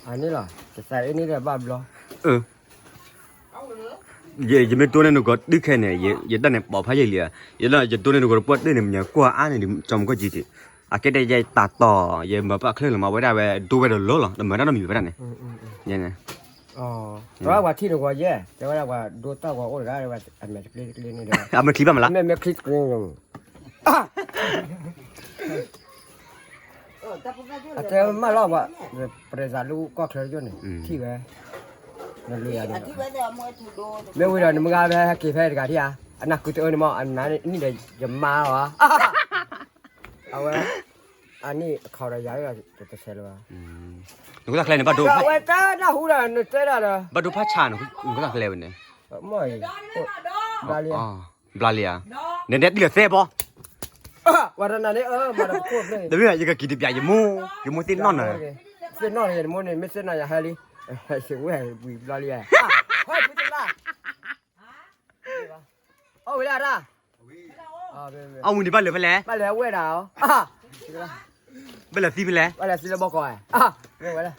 อันนี้ล่ะจะใส่อันนี้ได้บ้าบล้อये मैं तो ने नो गट दिखे ने ये तने पो फा ये लिया ये ना ये तो ने नो गट पट ने म्या क्वा आ ने जम को जी जी आ के दे ये ता तो ये म पा खले ma ไว้ได้เว้ดูเว้เล้อๆมันน่ะมีเว้นั่นเนี่ยเนี่ยอ๋อแต่ว่าที่ดูว่าแย่แต่ว่าดูต้าว่าโอ้ยได้ว่าอันแม่คลิกนี่ได้ อ่ะมันคลิปป่ะมั้ยล่ะ แม่คลิกนี่แต่มาลอกว่าประชาลูกก็เคยอยู่นี่ที่เว้นั่นเลยอ่ะแม่เวลามึงก็ไปเก็บให้กะที่อ่ะอันนั้นกูจะเอานี่มั้งอันนั้นนี่ได้จะมาวะเอาไว้อันนี้เขาได้ย้ายก็จะเสร็จแล้วหนูก็คลเนี่ยบัดดูเว้ยจ้าน่าหูด่าเนี่ยเจ้าด่าบัดดูพระชาหนูก็คลเนี่ยไม่บาเลียอ๋อบลาเลียเนี่ยเนี่ยเหลือเซ่ป่ะวันนั้นเนี่ยมาดับโคตรเลยเดี๋ยวเนี่ยยังก็กินดิบใหญ่ยังมูตินนอนน่ะเส้นนอนเนี่ยมันเนี่ยไม่เส้นน่ะอย่าให้ลิเสียงเว้ยบุยบาเลียเฮ้ยพูดละเอาเวลาด่าเอามึงดิบัดเหลือไปแล้ว มาแล้วเว้ยดาวไปแล้วซีไปแล้วมาแล้วสิแล้วบอกก่อนเว้ย